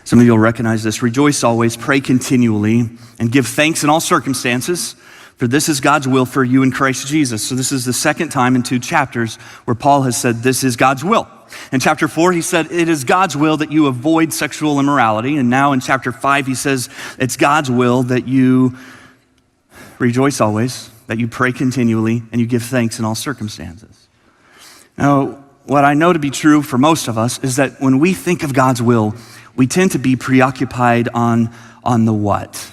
Some of you will recognize this. Rejoice always, pray continually, and give thanks in all circumstances, for this is God's will for you in Christ Jesus. So this is the second time in 2 chapters where Paul has said this is God's will. In chapter 4, he said it is God's will that you avoid sexual immorality. And now in chapter 5, he says it's God's will that you rejoice always, that you pray continually, and you give thanks in all circumstances. Now, what I know to be true for most of us is that when we think of God's will, we tend to be preoccupied on the what.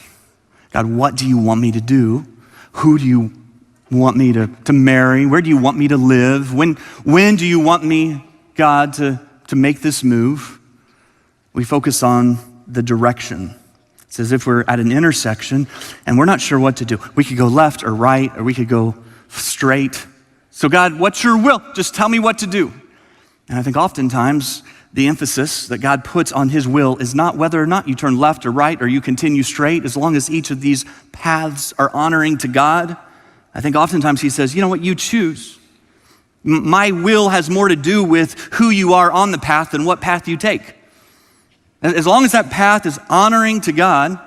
God, what do you want me to do? Who do you want me to marry? Where do you want me to live? When do you want me, God, to make this move? We focus on the direction. It's as if we're at an intersection and we're not sure what to do. We could go left or right, or we could go straight. So God, what's your will? Just tell me what to do. And I think oftentimes the emphasis that God puts on his will is not whether or not you turn left or right or you continue straight, as long as each of these paths are honoring to God. I think oftentimes he says, you know what, you choose. My will has more to do with who you are on the path than what path you take. As long as that path is honoring to God,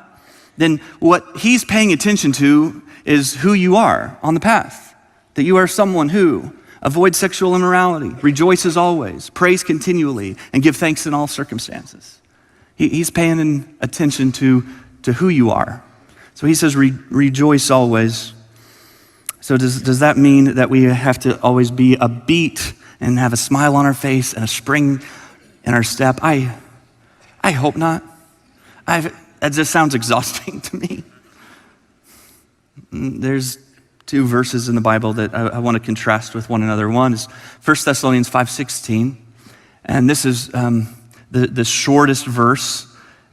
then what he's paying attention to is who you are on the path. That you are someone who avoids sexual immorality, rejoices always, prays continually, and give thanks in all circumstances. He's paying attention to who you are. So he says, rejoice always. So does that mean that we have to always be upbeat and have a smile on our face and a spring in our step? I hope not. That just sounds exhausting to me. There's 2 verses in the Bible that I want to contrast with one another. One is 1 Thessalonians 5:16, and this is the shortest verse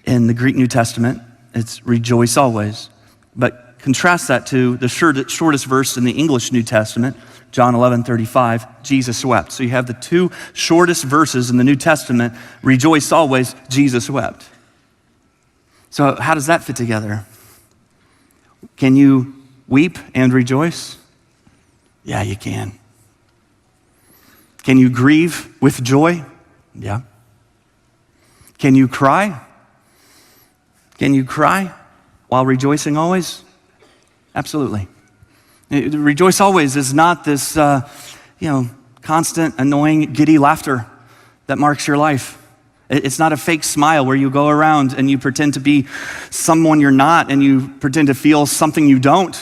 in the Greek New Testament. It's rejoice always. But contrast that to the shortest verse in the English New Testament, John 11:35, Jesus wept. So you have the 2 shortest verses in the New Testament, rejoice always, Jesus wept. So how does that fit together? Can you weep and rejoice? Yeah, you can. Can you grieve with joy? Yeah. Can you cry? Can you cry while rejoicing always? Absolutely. Rejoice always is not this, constant, annoying, giddy laughter that marks your life. It's not a fake smile where you go around and you pretend to be someone you're not and you pretend to feel something you don't.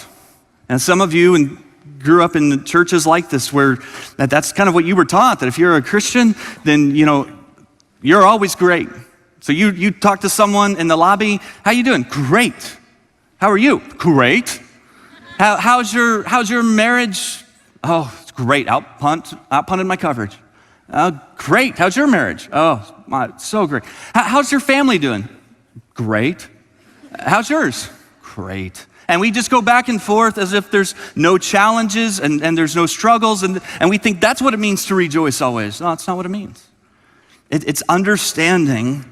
And some of you grew up in the churches like this where that's kind of what you were taught, that if you're a Christian, then, you're always great. So you talk to someone in the lobby, how you doing? Great. How are you? Great. How's your marriage? Oh, it's great. Outpunted my coverage. Great. How's your marriage? Oh, so great. How's your family doing? Great. How's yours? Great. And we just go back and forth as if there's no challenges and there's no struggles, and we think that's what it means to rejoice always. No, that's not what it means. It's understanding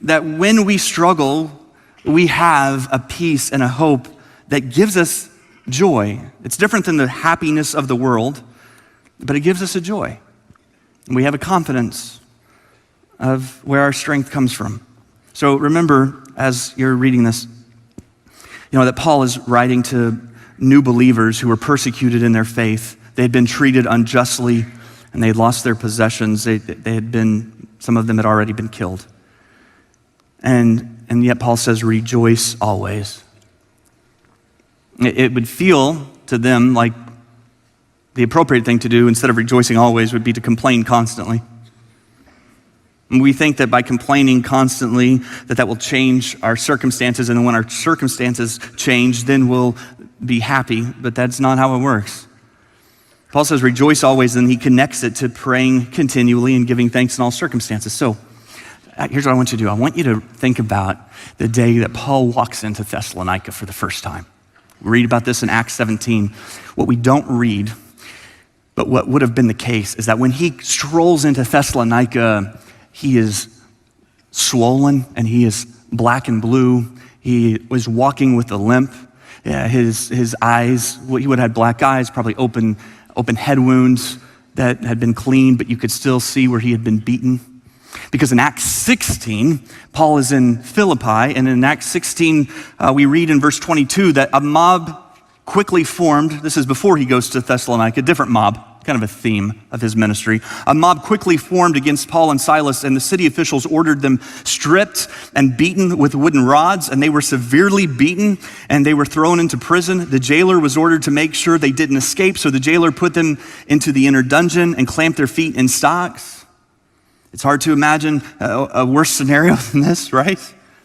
that when we struggle, we have a peace and a hope that gives us joy. It's different than the happiness of the world, but it gives us a joy. And we have a confidence of where our strength comes from. So remember, as you're reading this, that Paul is writing to new believers who were persecuted in their faith. They had been treated unjustly, and they had lost their possessions. Some of them had already been killed. And yet Paul says, rejoice always. It would feel to them like the appropriate thing to do instead of rejoicing always would be to complain constantly. And we think that by complaining constantly that will change our circumstances, and then when our circumstances change, then we'll be happy, but that's not how it works. Paul says rejoice always, and he connects it to praying continually and giving thanks in all circumstances. So here's what I want you to do. I want you to think about the day that Paul walks into Thessalonica for the first time. We read about this in Acts 17. What we don't read, but what would have been the case, is that when he strolls into Thessalonica, he is swollen and he is black and blue. He was walking with a limp. Yeah, his eyes, he would have had black eyes, probably open head wounds that had been cleaned, but you could still see where he had been beaten. Because in Acts 16, Paul is in Philippi, and in Acts 16, we read in verse 22 that a mob quickly formed. This is before he goes to Thessalonica, a different mob, kind of a theme of his ministry. A mob quickly formed against Paul and Silas, and the city officials ordered them stripped and beaten with wooden rods, and they were severely beaten, and they were thrown into prison. The jailer was ordered to make sure they didn't escape, so the jailer put them into the inner dungeon and clamped their feet in stocks. It's hard to imagine a worse scenario than this, right?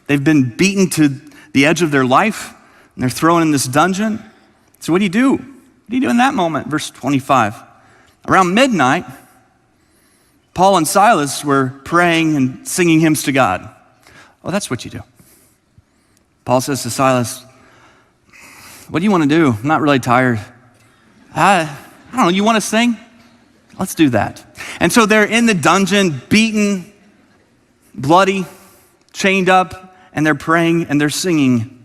They've been beaten to the edge of their life, and they're thrown in this dungeon. So what do you do? What do you do in that moment? Verse 25. Around midnight, Paul and Silas were praying and singing hymns to God. Oh, that's what you do. Paul says to Silas, what do you want to do? I'm not really tired. I don't know, you want to sing? Let's do that. And so they're in the dungeon, beaten, bloody, chained up, and they're praying and they're singing.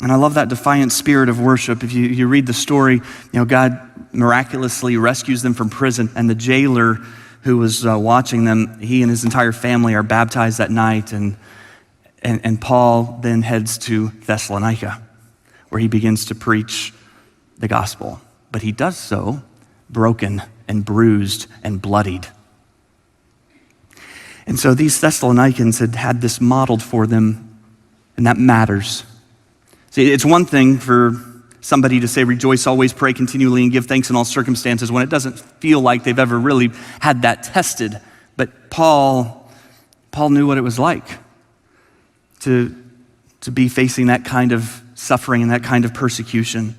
And I love that defiant spirit of worship. If you read the story, God miraculously rescues them from prison, and the jailer who was watching them, he and his entire family are baptized that night, and Paul then heads to Thessalonica, where he begins to preach the gospel. But he does so broken and bruised and bloodied. And so these Thessalonians had this modeled for them, and that matters. See, it's one thing for somebody to say, rejoice always, pray continually, and give thanks in all circumstances, when it doesn't feel like they've ever really had that tested. But Paul knew what it was like to be facing that kind of suffering and that kind of persecution.